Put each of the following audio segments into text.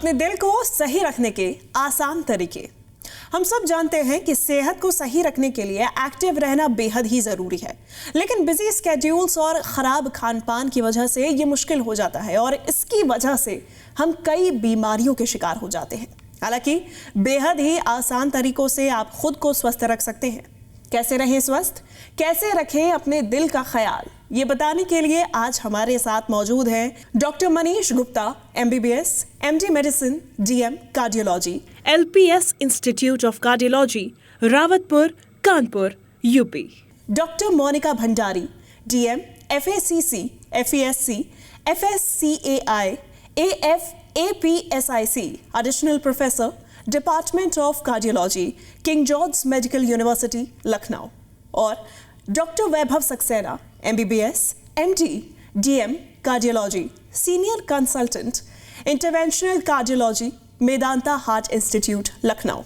अपने दिल को सही रखने के आसान तरीके। हम सब जानते हैं कि सेहत को सही रखने के लिए एक्टिव रहना बेहद ही ज़रूरी है, लेकिन बिजी स्केड्यूल्स और ख़राब खान पान की वजह से ये मुश्किल हो जाता है और इसकी वजह से हम कई बीमारियों के शिकार हो जाते हैं। हालांकि बेहद ही आसान तरीकों से आप खुद को स्वस्थ रख सकते हैं। कैसे रहें स्वस्थ, कैसे रखें अपने दिल का ख्याल, ये बताने के लिए आज हमारे साथ मौजूद हैं doctor Manish Gupta, MBBS, MD medicine, DM cardiology, LPS institute of cardiology, Rawatpur, Kanpur, UP। Doctor Monika Bhandari, DM, FACC, FESC, FSCAI, AFAPSIC, additional professor, department of cardiology, King George medical university, Lucknow. और doctor Vaibhav Saxena, MBBS, MD, DM cardiology, senior consultant, interventional cardiology, Medanta heart institute, Lucknow.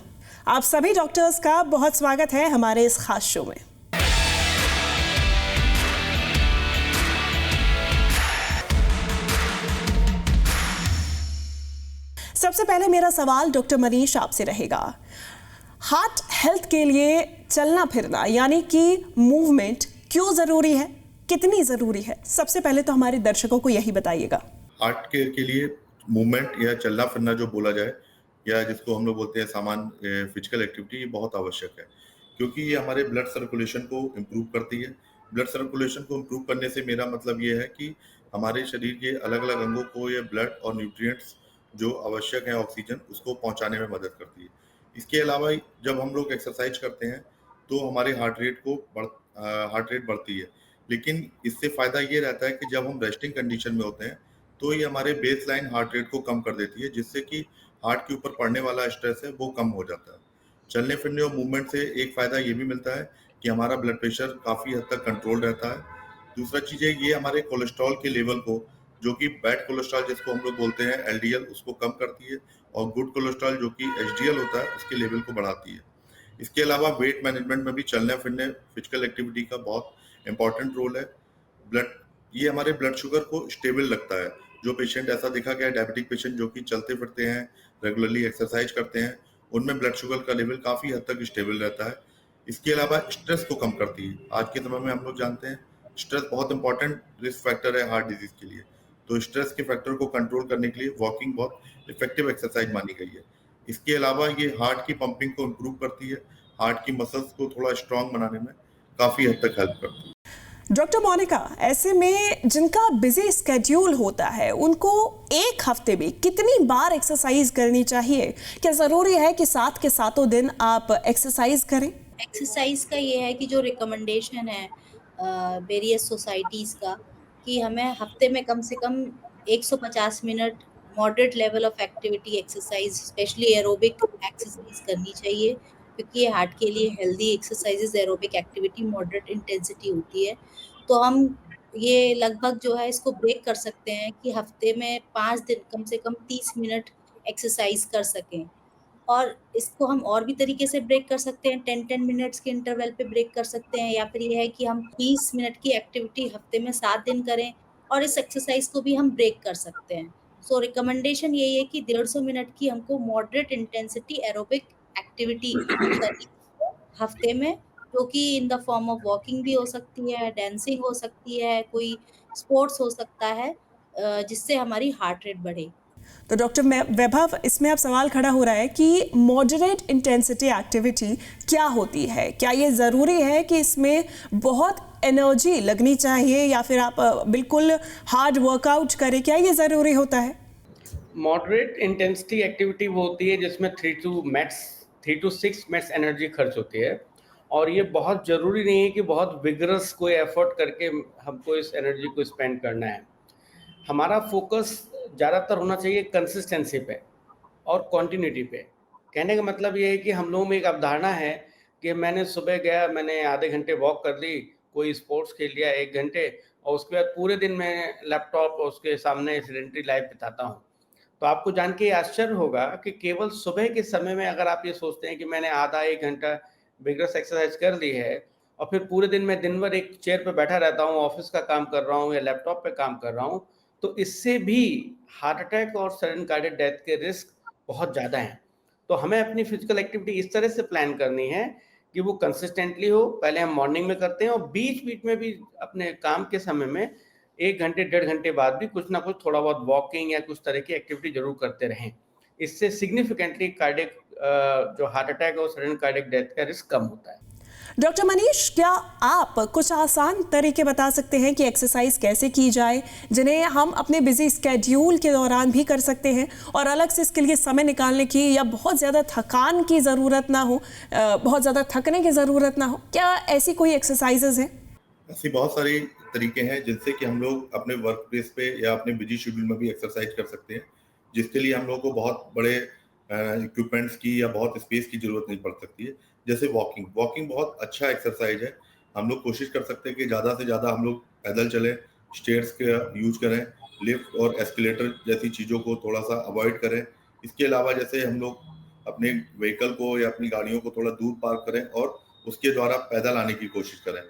आप सभी doctors का बहुत स्वागत है हमारे इस खास शो में। सबसे पहले मेरा सवाल डॉक्टर मनीष आपसे रहेगा, हार्ट हेल्थ के लिए चलना फिरना यानी कि मूवमेंट क्यों ज़रूरी है, कितनी ज़रूरी है? सबसे पहले तो हमारे दर्शकों को यही बताइएगा। हार्ट केयर के लिए मूवमेंट या चलना फिरना जो बोला जाए, या जिसको हम लोग बोलते हैं सामान्य फिजिकल एक्टिविटी, ये बहुत आवश्यक है, क्योंकि ये हमारे ब्लड सर्कुलेशन को इम्प्रूव करती है। ब्लड सर्कुलेशन को इम्प्रूव करने से मेरा मतलब ये है कि हमारे शरीर के अलग अलग अंगों को ये ब्लड और न्यूट्रिएंट्स जो आवश्यक है, ऑक्सीजन, उसको पहुंचाने में मदद करती है। इसके अलावा जब हम लोग एक्सरसाइज करते हैं तो हमारे हार्ट रेट बढ़ती है, लेकिन इससे फ़ायदा ये रहता है कि जब हम रेस्टिंग कंडीशन में होते हैं तो ये हमारे बेस लाइन हार्ट रेट को कम कर देती है, जिससे कि हार्ट के ऊपर पड़ने वाला स्ट्रेस है वो कम हो जाता है। चलने फिरने और मूवमेंट से एक फ़ायदा ये भी मिलता है कि हमारा ब्लड प्रेशर काफ़ी हद तक कंट्रोल रहता है। दूसरा चीज़ है, ये हमारे कोलेस्ट्रॉल के लेवल को, जो कि बैड कोलेस्ट्रॉल जिसको हम लोग बोलते हैं LDL, उसको कम करती है, और गुड कोलेस्ट्रॉल जो कि HDL होता है उसके लेवल को बढ़ाती है। इसके अलावा वेट मैनेजमेंट में भी चलने फिरने, फिजिकल एक्टिविटी का बहुत इंपॉर्टेंट रोल है। ये हमारे ब्लड शुगर को स्टेबल रखता है। जो पेशेंट, ऐसा देखा गया है, डायबिटिक पेशेंट जो कि चलते फिरते हैं, रेगुलरली एक्सरसाइज करते हैं, उनमें ब्लड शुगर का लेवल काफ़ी हद तक स्टेबल रहता है। इसके अलावा स्ट्रेस को कम करती है। आज के समय में हम लोग जानते हैं स्ट्रेस बहुत इंपॉर्टेंट रिस्क फैक्टर है हार्ट डिजीज के लिए, तो स्ट्रेस के फैक्टर को कंट्रोल करने के लिए वॉकिंग बहुत इफेक्टिव एक्सरसाइज मानी गई है। इसके अलावा ये हार्ट की पंपिंग को इम्प्रूव करती है, हार्ट की मसल्स को थोड़ा स्ट्रांग बनाने में काफ़ी हद तक हेल्प करती है। डॉक्टर मोनिका, ऐसे में जिनका बिजी स्केड्यूल होता है उनको एक हफ्ते में कितनी बार एक्सरसाइज करनी चाहिए? क्या ज़रूरी है कि 7 के 7 दिन आप एक्सरसाइज करें? एक्सरसाइज का ये है कि जो रिकमेंडेशन है वेरियस सोसाइटीज़ का, कि हमें हफ्ते में कम से कम 150 minute moderate level of activity exercise, specially aerobic exercise करनी चाहिए, क्योंकि ये हार्ट के लिए healthy exercises aerobic activity moderate intensity होती है। तो हम ये लगभग जो है इसको ब्रेक कर सकते हैं कि हफ्ते में 5 दिन कम से कम 30 मिनट एक्सरसाइज कर सकें। और इसको हम और भी तरीके से ब्रेक कर सकते हैं, 10-10 मिनट्स के इंटरवल पे ब्रेक कर सकते हैं, या फिर ये है कि हम 20 मिनट की एक्टिविटी हफ्ते में 7 दिन करें और इस एक्सरसाइज को भी हम ब्रेक कर सकते हैं। सो रिकमेंडेशन यही है कि 150 मिनट की हमको मॉडरेट इंटेंसिटी एरोबिक एक्टिविटी करनी है हफ्ते में, जो कि in the form of walking भी हो सकती है, डांसिंग हो सकती है, कोई स्पोर्ट्स हो सकता है, जिससे हमारी हार्ट रेट बढ़े। तो डॉक्टर वैभव, इसमें अब सवाल खड़ा हो रहा है कि मॉडरेट इंटेंसिटी एक्टिविटी क्या होती है? क्या ये ज़रूरी है कि इसमें बहुत एनर्जी लगनी चाहिए या फिर आप बिल्कुल हार्ड वर्कआउट करें? क्या ये ज़रूरी होता है? मॉडरेट इंटेंसिटी एक्टिविटी वो होती है जिसमें 3 to 6 मिनट्स एनर्जी खर्च होती है, और ये बहुत ज़रूरी नहीं है कि बहुत विगरस कोई एफर्ट करके हमको इस एनर्जी को स्पेंड करना है। हमारा फोकस ज़्यादातर होना चाहिए कंसिस्टेंसी पे और कंटिन्यूटी पे। कहने का मतलब ये है कि हम लोगों में एक अवधारणा है कि मैंने सुबह गया, मैंने आधे घंटे वॉक कर ली, कोई स्पोर्ट्स खेल लिया 1 घंटे, और उसके बाद पूरे दिन मैं लैपटॉप और उसके सामने सेडेंटरी लाइफ बिताता हूँ। तो आपको जान के आश्चर्य होगा कि केवल सुबह के समय में अगर आप ये सोचते हैं कि मैंने आधा 1 घंटा विगरस एक्सरसाइज कर ली है, और फिर पूरे दिन मैं दिन भर एक चेयर पे बैठा रहता हूँ, ऑफिस का काम कर रहा हूँ या लैपटॉप पे काम कर रहा हूँ, तो इससे भी हार्ट अटैक और सडन कार्डियक डेथ के रिस्क बहुत ज़्यादा हैं। तो हमें अपनी फिजिकल एक्टिविटी इस तरह से प्लान करनी है कि वो कंसिस्टेंटली हो। पहले हम मॉर्निंग में करते हैं और बीच-बीच में भी अपने काम के समय में 1 घंटे, डेढ़ घंटे बाद भी कुछ ना कुछ थोड़ा बहुत वॉकिंग या कुछ तरह की एक्टिविटी ज़रूर करते रहें। इससे सिग्निफिकेंटली कार्डियक जो हार्ट अटैक और सडन कार्डियक डेथ का रिस्क कम होता है। डॉक्टर मनीष, क्या आप कुछ आसान तरीके बता सकते हैं कि एक्सरसाइज कैसे की जाए, जिन्हें हम अपने बिजी स्केड्यूल के दौरान भी कर सकते हैं और अलग से इसके लिए समय निकालने की या बहुत ज़्यादा थकान की ज़रूरत ना हो, बहुत ज़्यादा थकने की ज़रूरत ना हो? क्या ऐसी कोई एक्सरसाइजेज हैं? ऐसी बहुत सारी तरीके हैं जिनसे कि हम लोग अपने वर्क प्लेस पे या अपने बिजी शेड्यूल में भी एक्सरसाइज कर सकते हैं, जिसके लिए हम लोग को बहुत बड़े इक्विपमेंट्स की या बहुत स्पेस की जरूरत नहीं पड़ सकती है। जैसे वॉकिंग वॉकिंग बहुत अच्छा एक्सरसाइज है। हम लोग कोशिश कर सकते हैं कि ज़्यादा से ज़्यादा हम लोग पैदल चलें, स्टेयर्स का यूज करें, लिफ्ट और एस्केलेटर जैसी चीज़ों को थोड़ा सा अवॉइड करें। इसके अलावा जैसे हम लोग अपने व्हीकल को या अपनी गाड़ियों को थोड़ा दूर पार्क करें और उसके द्वारा पैदल आने की कोशिश करें।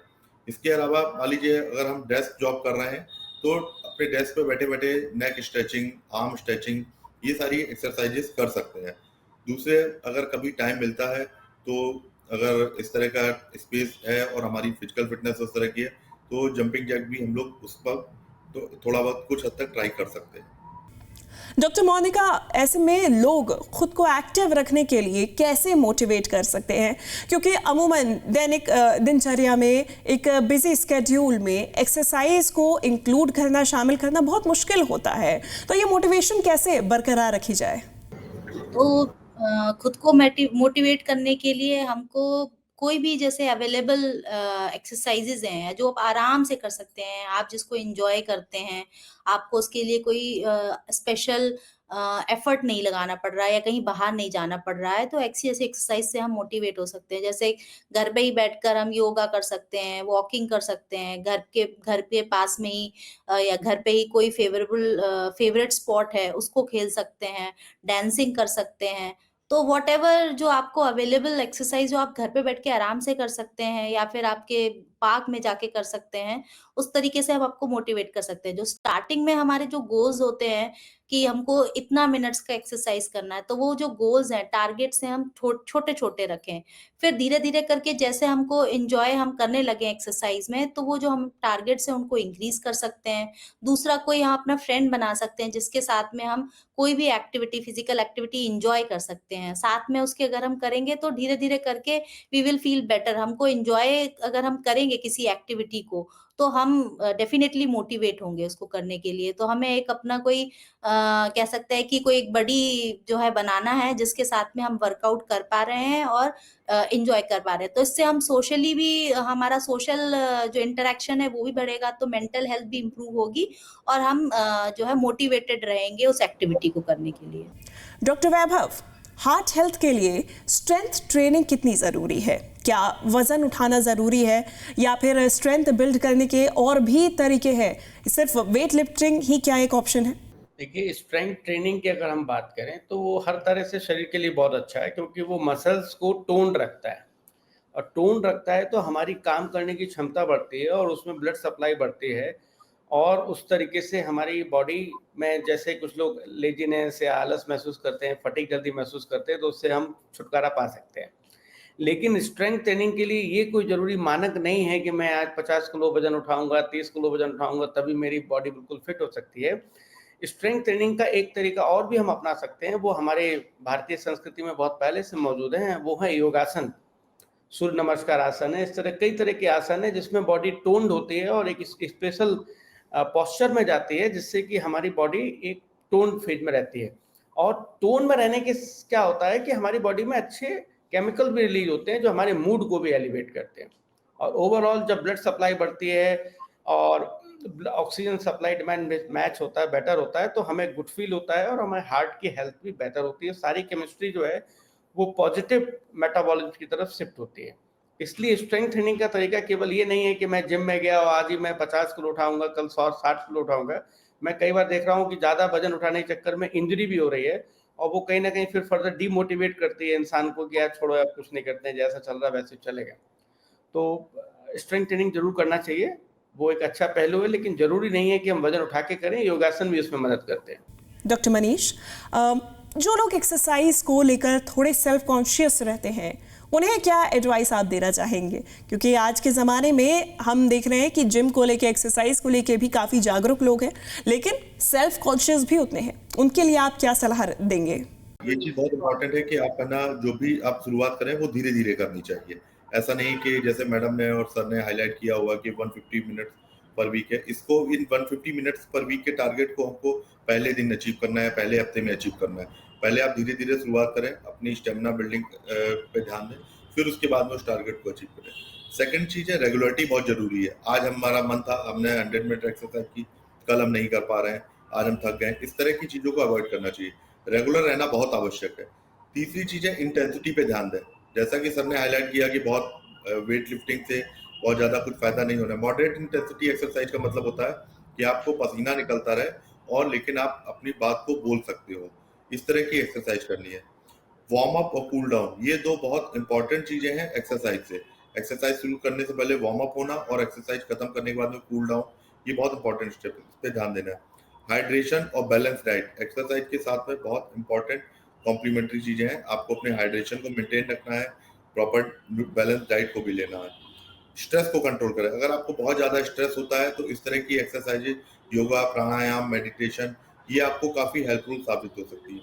इसके अलावा मान लीजिए अगर हम डेस्क जॉब कर रहे हैं तो अपने डेस्क पे बैठे बैठे नेक स्ट्रेचिंग, आर्म स्ट्रेचिंग, ये सारी एक्सरसाइजेस कर सकते हैं। दूसरे, अगर कभी टाइम मिलता है तो अगर इस तरह का स्पेस है और हमारी फिजिकल फिटनेस उस तरह की है तो जंपिंग जैक भी हम लोग उस पर तो थोड़ा बहुत कुछ हद तक ट्राई कर सकते हैं। डॉक्टर मोनिका, ऐसे में लोग खुद को एक्टिव रखने के लिए कैसे मोटिवेट कर सकते हैं? क्योंकि अमूमन दैनिक दिनचर्या में एक बिजी स्केड्यूल में एक्सरसाइज को इंक्लूड करना, शामिल करना बहुत मुश्किल होता है, तो ये मोटिवेशन कैसे बरकरार रखी जाए? तो खुद को मोटिवेट करने के लिए हमको कोई भी जैसे अवेलेबल एक्सरसाइजेज हैं जो आप आराम से कर सकते हैं, आप जिसको एंजॉय करते हैं, आपको उसके लिए कोई स्पेशल एफर्ट नहीं लगाना पड़ रहा है या कहीं बाहर नहीं जाना पड़ रहा है, तो ऐसी ऐसी एक्सरसाइज से हम मोटिवेट हो सकते हैं। जैसे घर पे ही बैठकर हम योगा कर सकते हैं, वॉकिंग कर सकते हैं, घर के पास में ही या घर पे ही कोई फेवरेट स्पॉट है उसको खेल सकते हैं, डांसिंग कर सकते हैं। तो व्हाटएवर जो आपको अवेलेबल एक्सरसाइज जो आप घर पे बैठ के आराम से कर सकते हैं या फिर आपके पार्क में जाके कर सकते हैं, उस तरीके से हम आपको मोटिवेट कर सकते हैं। जो स्टार्टिंग में हमारे जो गोल्स होते हैं कि हमको इतना मिनट्स का एक्सरसाइज करना है, तो वो जो गोल्स हैं, टारगेट्स हैं, हम छोटे-छोटे रखें। फिर धीरे-धीरे करके जैसे हमको एन्जॉय हम करने लगे एक्सरसाइज में, तो वो जो हम टारगेट्स हैं उनको इंक्रीज़ कर सकते हैं। दूसरा, कोई हम अपना फ्रेंड बना सकते हैं जिसके साथ में हम कोई भी एक्टिविटी, फिजिकल एक्टिविटी एन्जॉय कर सकते हैं। साथ में उसके अगर हम करेंगे तो धीरे-धीरे करके वी विल फील बेटर। हमको एन्जॉय अगर हम करेंगे किसी एक्टिविटी को, तो हम डेफिनिटली मोटिवेट होंगे उसको करने के लिए। तो हमें एक अपना कोई कह सकते हैं कि कोई एक बड़ी जो है बनाना है जिसके साथ में हम वर्कआउट कर पा रहे हैं और एन्जॉय कर पा रहे हैं। तो इससे हम सोशली भी हमारा सोशल जो इंटरैक्शन है वो भी बढ़ेगा, तो मेंटल हेल्थ भी इम्प्रूव होगी और हम जो है मोटिवेटेड रहेंगे उस एक्टिविटी को करने के लिए। डॉक्टर वैभव, हार्ट हेल्थ के लिए स्ट्रेंथ ट्रेनिंग कितनी ज़रूरी है? क्या वज़न उठाना ज़रूरी है या फिर स्ट्रेंथ बिल्ड करने के और भी तरीके हैं? सिर्फ वेट लिफ्टिंग ही क्या एक ऑप्शन है? देखिए, स्ट्रेंथ ट्रेनिंग की अगर हम बात करें तो वो हर तरह से शरीर के लिए बहुत अच्छा है, क्योंकि वो मसल्स को टोन रखता है और टोन रखता है तो हमारी काम करने की क्षमता बढ़ती है और उसमें ब्लड सप्लाई बढ़ती है और उस तरीके से हमारी बॉडी में, जैसे कुछ लोग लेजीनेस या आलस महसूस करते हैं, फटीग जल्दी महसूस करते हैं, तो उससे हम छुटकारा पा सकते हैं। लेकिन स्ट्रेंथ ट्रेनिंग के लिए ये कोई ज़रूरी मानक नहीं है कि मैं आज 50 किलो वज़न उठाऊँगा, 30 किलो वज़न उठाऊँगा तभी मेरी बॉडी बिल्कुल फिट हो सकती है। स्ट्रेंथ ट्रेनिंग का एक तरीका और भी हम अपना सकते हैं, वो हमारे भारतीय संस्कृति में बहुत पहले से मौजूद है, वो है योगासन। सूर्य नमस्कार आसन है, इस तरह कई तरह के आसन है जिसमें बॉडी टोन्ड होती है और एक स्पेशल पोस्चर में जाती है, जिससे कि हमारी बॉडी एक टोन फेज में रहती है। और टोन में रहने के क्या होता है कि हमारी बॉडी में अच्छे केमिकल भी रिलीज होते हैं जो हमारे मूड को भी एलिवेट करते हैं। और ओवरऑल जब ब्लड सप्लाई बढ़ती है और ऑक्सीजन सप्लाई डिमांड मैच होता है, बेटर होता है, तो हमें गुड फील होता है और हमारे हार्ट की हेल्थ भी बेटर होती है। सारी केमिस्ट्री जो है वो पॉजिटिव मेटाबॉलिज्म की तरफ शिफ्ट होती है। इसलिए स्ट्रेंथ ट्रेनिंग का तरीका केवल ये नहीं है कि मैं जिम में गया और आज ही मैं 50 किलो उठाऊंगा, कल 160 किलो उठाऊंगा। मैं कई बार देख रहा हूँ कि ज़्यादा वजन उठाने के चक्कर में इंजरी भी हो रही है और वो कहीं ना कहीं फिर फर्दर डीमोटिवेट करती है इंसान को कि यार छोड़ो, यार कुछ नहीं करते हैं, जैसा चल रहा है वैसे चलेगा। तो स्ट्रेंथ ट्रेनिंग जरूर करना चाहिए, वो एक अच्छा पहलू है, लेकिन ज़रूरी नहीं है कि हम वज़न उठा के करें, योगासन भी उसमें मदद करते हैं। डॉक्टर मनीष, जो लोग एक्सरसाइज को लेकर थोड़े सेल्फ कॉन्शियस रहते हैं, उन्हें क्या एडवाइस आप देना चाहेंगे? क्योंकि आज के ज़माने में हम देख रहे हैं कि जिम को लेके, एक्सरसाइज को लेके भी काफ़ी जागरूक लोग हैं, लेकिन सेल्फ कॉन्शियस भी उतने हैं। उनके लिए आप क्या सलाह देंगे? ये चीज बहुत इंपॉर्टेंट है कि आप है ना, जो भी आप शुरुआत करें वो धीरे धीरे करनी चाहिए। ऐसा नहीं कि जैसे मैडम ने और सर ने हाईलाइट किया हुआ कि 150 मिनट्स पर वीक है, इसको इन 150 मिनट्स पर वीक के टारगेट को हमको पहले दिन अचीव करना है, पहले हफ्ते में अचीव करना है। पहले आप धीरे धीरे शुरुआत करें, अपनी स्टेमिना बिल्डिंग पे ध्यान दें, फिर उसके बाद में उस टारगेट को अचीव करें। सेकंड चीज है, रेगुलरिटी बहुत जरूरी है। आज हमारा मन था, हमने 100 मिनट एक्सरसाइज की, कल हम नहीं कर पा रहे हैं, आज हम थक गए। इस तरह की चीजों को अवॉइड करना चाहिए। रेगुलर रहना बहुत आवश्यक है। तीसरी चीज है, इंटेंसिटी पे ध्यान दें। जैसा कि सर ने हाईलाइट किया कि बहुत वेट लिफ्टिंग से बहुत ज्यादा कुछ फायदा नहीं होना है। मॉडरेट इंटेंसिटी एक्सरसाइज का मतलब होता है कि आपको पसीना निकलता रहे और लेकिन आप अपनी बात को बोल सकते हो, इस तरह की एक्सरसाइज करनी है। वार्म अप और कूल डाउन, ये दो बहुत इंपॉर्टेंट चीजें हैं एक्सरसाइज से। एक्सरसाइज शुरू करने से पहले वार्म अप होना और एक्सरसाइज खत्म करने के बाद में कूल डाउन, ये बहुत इंपॉर्टेंट स्टेप है, इस पे ध्यान देना है। हाइड्रेशन और बैलेंस डाइट, एक्सरसाइज के साथ में बहुत इंपॉर्टेंट कॉम्प्लीमेंट्री चीजें हैं। आपको अपने हाइड्रेशन को मेंटेन रखना है, प्रॉपर बैलेंस डाइट को भी लेना है। स्ट्रेस को कंट्रोल करें। अगर आपको बहुत ज्यादा स्ट्रेस होता है तो इस तरह की एक्सरसाइजेज, योगा, प्राणायाम, मेडिटेशन, ये आपको काफी हेल्पफुल साबित हो सकती है।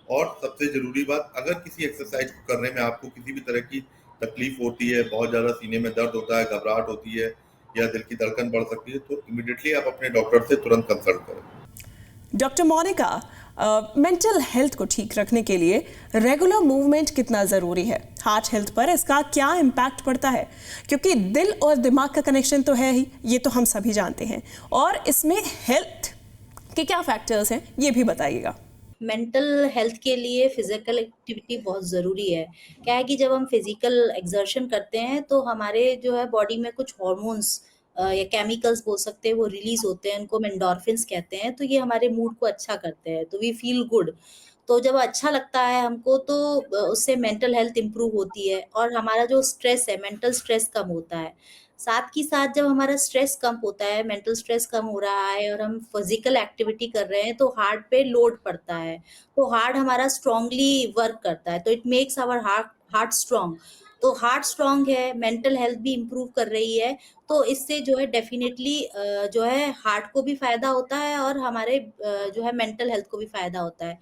और सबसे जरूरी बात, अगर किसी एक्सरसाइज को करने में आपको किसी भी तरह की तकलीफ होती है, बहुत ज्यादा सीने में दर्द होता है, घबराहट होती है या दिल की धड़कन बढ़ सकती है, तो इमीडिएटली आप अपने डॉक्टर से तुरंत कंसल्ट करें। डॉक्टर मोनिका, मेंटल हेल्थ को ठीक रखने के लिए रेगुलर मूवमेंट कितना ज़रूरी है? हार्ट हेल्थ पर इसका क्या इम्पैक्ट पड़ता है? क्योंकि दिल और दिमाग का कनेक्शन तो है ही, ये तो हम सभी जानते हैं, और इसमें हेल्थ के क्या फैक्टर्स हैं, ये भी बताइएगा। मेंटल हेल्थ के लिए फिजिकल एक्टिविटी बहुत ज़रूरी है। क्या है कि जब हम फिजिकल एक्सर्शन करते हैं तो हमारे जो है बॉडी में कुछ हार्मोन्स या केमिकल्स बोल सकते हैं, वो रिलीज होते हैं, उनको हम एंडोर्फिन्स कहते हैं। तो ये हमारे मूड को अच्छा करते हैं, तो वी फील गुड। तो जब अच्छा लगता है हमको तो उससे मेंटल हेल्थ इम्प्रूव होती है और हमारा जो स्ट्रेस है, मेंटल स्ट्रेस कम होता है। साथ ही साथ जब हमारा स्ट्रेस कम होता है, मेंटल स्ट्रेस कम हो रहा है और हम फिजिकल एक्टिविटी कर रहे हैं, तो हार्ट पे लोड पड़ता है, तो हार्ट हमारा स्ट्रांगली वर्क करता है, तो it makes our heart heart strong. तो हार्ट स्ट्रांग है, मेंटल हेल्थ भी इम्प्रूव कर रही है, तो इससे जो है डेफिनेटली जो है हार्ट को भी फायदा होता है और हमारे जो है मेंटल हेल्थ को भी फायदा होता है।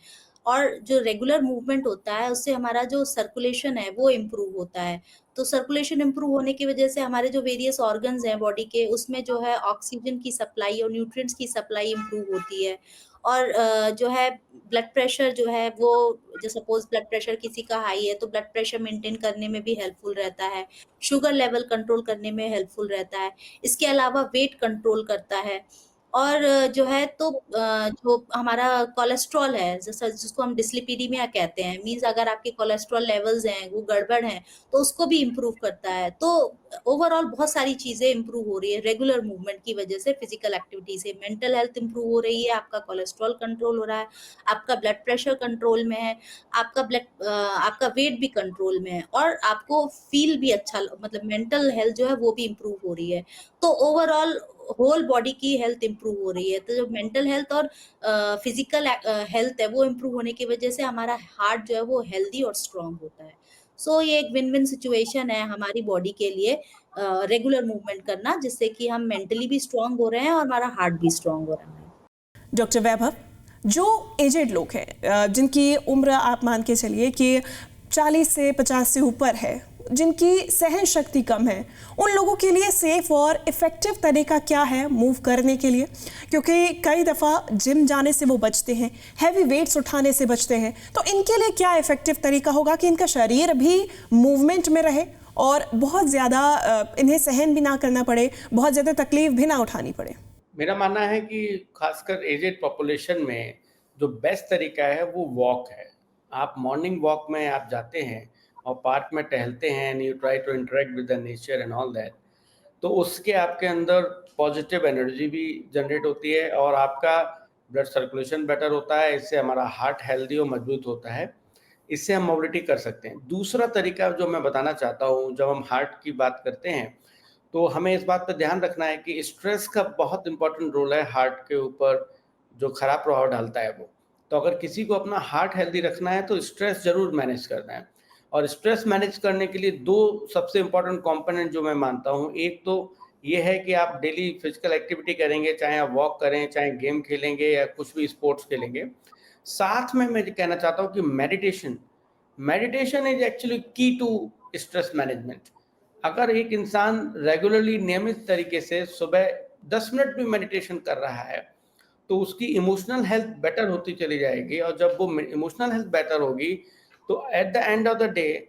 और जो रेगुलर मूवमेंट होता है उससे हमारा जो सर्कुलेशन है वो इम्प्रूव होता है। तो सर्कुलेशन इम्प्रूव होने की वजह से हमारे जो वेरियस ऑर्गन्स हैं बॉडी के, उसमें जो है ऑक्सीजन की सप्लाई और न्यूट्रिएंट्स की सप्लाई इम्प्रूव होती है। और जो है ब्लड प्रेशर जो है वो, जो सपोज ब्लड प्रेशर किसी का हाई है तो ब्लड प्रेशर मेंटेन करने में भी हेल्पफुल रहता है, शुगर लेवल कंट्रोल करने में हेल्पफुल रहता है। इसके अलावा वेट कंट्रोल करता है। और जो है तो जो हमारा कोलेस्ट्रॉल है, जैसा जिसको हम डिस्लिपिडीमिया कहते हैं, मीन्स अगर आपके कोलेस्ट्रॉल लेवल्स हैं वो गड़बड़ हैं तो उसको भी इम्प्रूव करता है। तो ओवरऑल बहुत सारी चीजें इम्प्रूव हो रही है रेगुलर मूवमेंट की वजह से, फिजिकल एक्टिविटी से। मेंटल हेल्थ इम्प्रूव हो रही है, आपका कोलेस्ट्रॉल कंट्रोल हो रहा है, आपका ब्लड प्रेशर कंट्रोल में है, आपका वेट भी कंट्रोल में है, और आपको फील भी अच्छा, मतलब मेंटल हेल्थ जो है वो भी इम्प्रूव हो रही है। तो ओवरऑल होल बॉडी की हेल्थ इम्प्रूव हो रही है। तो जो मेंटल हेल्थ और फिजिकल हेल्थ है वो इम्प्रूव होने की वजह से हमारा हार्ट जो है वो हेल्दी और स्ट्रांग होता है। सो ये एक विन विन सिचुएशन है हमारी बॉडी के लिए, रेगुलर मूवमेंट करना, जिससे कि हम मेंटली भी स्ट्रांग हो रहे हैं और हमारा हार्ट भी स्ट्रांग हो रहा है। डॉक्टर वैभव, जो एजेड लोग हैं, जिनकी उम्र आप मान के चलिए कि 40 से 50 से ऊपर है, जिनकी सहन शक्ति कम है, उन लोगों के लिए सेफ और इफ़ेक्टिव तरीका क्या है मूव करने के लिए? क्योंकि कई दफ़ा जिम जाने से वो बचते हैं, हैवी वेट्स उठाने से बचते हैं, तो इनके लिए क्या इफ़ेक्टिव तरीका होगा कि इनका शरीर भी मूवमेंट में रहे और बहुत ज़्यादा इन्हें सहन भी ना करना पड़े, बहुत ज़्यादा तकलीफ भी ना उठानी पड़े? मेरा मानना है कि खासकर एजेड पॉपुलेशन में जो बेस्ट तरीका है वो वॉक है। आप मॉर्निंग वॉक में आप जाते हैं और पार्क में टहलते हैं, and you try to interact with the nature and all that, तो उसके आपके अंदर पॉजिटिव एनर्जी भी जनरेट होती है और आपका ब्लड सर्कुलेशन बेटर होता है। इससे हमारा हार्ट हेल्दी और मजबूत होता है। इससे हम मोबिलिटी कर सकते हैं। दूसरा तरीका जो मैं बताना चाहता हूँ, जब हम हार्ट की बात करते हैं तो हमें इस बात पर ध्यान रखना है कि स्ट्रेस का बहुत इंपॉर्टेंट रोल है हार्ट के ऊपर, जो खराब प्रभाव डालता है वो। तो अगर किसी को अपना हार्ट हेल्दी रखना है तो स्ट्रेस जरूर मैनेज करना है, और स्ट्रेस मैनेज करने के लिए 2 सबसे इंपॉर्टेंट कंपोनेंट जो मैं मानता हूँ, एक तो ये है कि आप डेली फिजिकल एक्टिविटी करेंगे, चाहे आप वॉक करें, चाहे गेम खेलेंगे या कुछ भी स्पोर्ट्स खेलेंगे। साथ में मैं कहना चाहता हूँ कि मेडिटेशन इज एक्चुअली की टू स्ट्रेस मैनेजमेंट। अगर एक इंसान रेगुलरली नियमित तरीके से सुबह 10 मिनट भी मेडिटेशन कर रहा है तो उसकी इमोशनल हेल्थ बेटर होती चली जाएगी, और जब वो इमोशनल हेल्थ बेटर होगी तो at the end of the day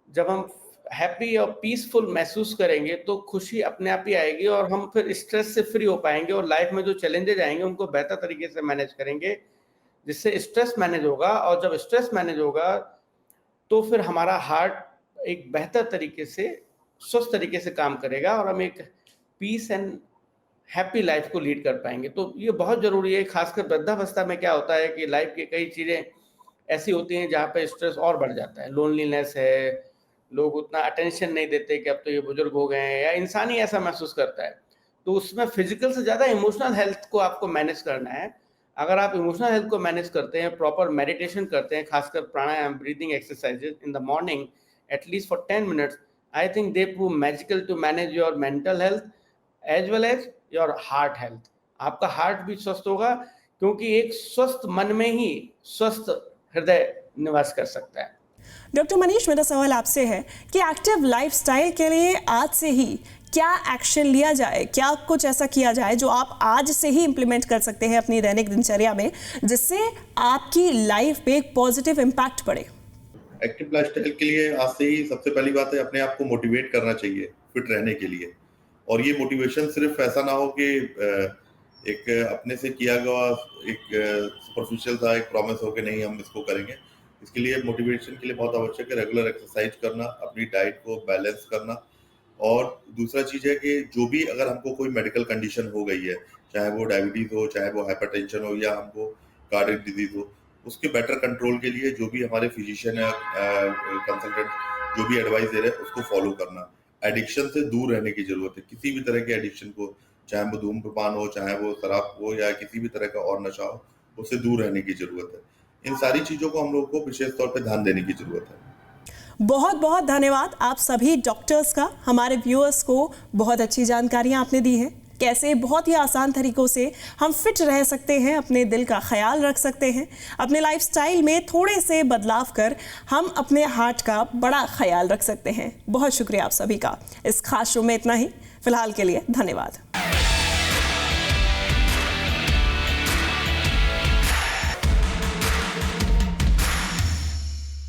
जब हम हैप्पी और पीसफुल महसूस करेंगे तो खुशी अपने आप ही आएगी, और हम फिर स्ट्रेस से फ्री हो पाएंगे और लाइफ में जो चैलेंजेज आएंगे उनको बेहतर तरीके से मैनेज करेंगे, जिससे स्ट्रेस मैनेज होगा। और जब स्ट्रेस मैनेज होगा तो फिर हमारा हार्ट एक बेहतर तरीके से, स्वस्थ तरीके से काम करेगा, और हम एक पीस एंड हैप्पी लाइफ को लीड कर पाएंगे। तो ये बहुत ज़रूरी है, खासकर वृद्धावस्था में क्या होता है कि लाइफ की कई चीज़ें ऐसी होती हैं जहाँ पे स्ट्रेस और बढ़ जाता है। लोनलीनेस है, लोग उतना अटेंशन नहीं देते कि अब तो ये बुजुर्ग हो गए हैं, या इंसान ही ऐसा महसूस करता है। तो उसमें फिजिकल से ज़्यादा इमोशनल हेल्थ को आपको मैनेज करना है। अगर आप इमोशनल हेल्थ को मैनेज करते हैं, प्रॉपर मेडिटेशन करते हैं, खासकर pranayama, breathing exercises in the morning at least for 10 minutes, I think they prove magical to manage your mental health as well as your heart health. आपका हार्ट भी स्वस्थ होगा, क्योंकि एक स्वस्थ मन में ही स्वस्थ हृदय निवास कर सकता है। डॉक्टर मनीष, मेरा सवाल आपसे है कि एक्टिव लाइफस्टाइल के लिए आज से ही क्या एक्शन लिया जाए, क्या कुछ ऐसा किया जाए जो आप आज से ही इम्प्लीमेंट कर सकते हैं अपनी दैनिक दिनचर्या में, जिससे आपकी लाइफ पे एक पॉजिटिव इम्पैक्ट पड़े? एक्टिव लाइफस्टाइल के लिए आज से ही सबसे पहली बात है अपने आप को मोटिवेट करना चाहिए फिट रहने के लिए। और ये मोटिवेशन सिर्फ ऐसा ना हो कि एक अपने से किया गया एक सुपरफिशियल सा एक प्रॉमिस हो कि नहीं हम इसको करेंगे। इसके लिए मोटिवेशन के लिए बहुत आवश्यक है रेगुलर एक्सरसाइज करना, अपनी डाइट को बैलेंस करना। और दूसरा चीज़ है कि जो भी अगर हमको कोई मेडिकल कंडीशन हो गई है, चाहे वो डायबिटीज़ हो, चाहे वो हाइपरटेंशन हो, या हमको कार्डियक डिजीज हो, उसके बेटर कंट्रोल के लिए जो भी हमारे फिजिशियन या कंसल्टेंट जो भी एडवाइस दे रहे हैं उसको फॉलो करना। एडिक्शन से दूर रहने की जरूरत है, किसी भी तरह के एडिक्शन को, चाहे वो धूम्रपान हो, चाहे वो शराब हो, या किसी भी तरह का और नशा हो, उससे दूर रहने की जरूरत है। इन सारी चीज़ों को हम लोग को विशेष तौर पे ध्यान देने की जरूरत है। बहुत बहुत धन्यवाद आप सभी डॉक्टर्स का, हमारे व्यूअर्स को बहुत अच्छी जानकारियां आपने दी हैं, कैसे बहुत ही आसान तरीकों से हम फिट रह सकते हैं, अपने दिल का ख्याल रख सकते हैं, अपने लाइफस्टाइल में थोड़े से बदलाव कर हम अपने हार्ट का बड़ा ख्याल रख सकते हैं। बहुत शुक्रिया आप सभी का। इस खास शो में इतना ही, फिलहाल के लिए धन्यवाद।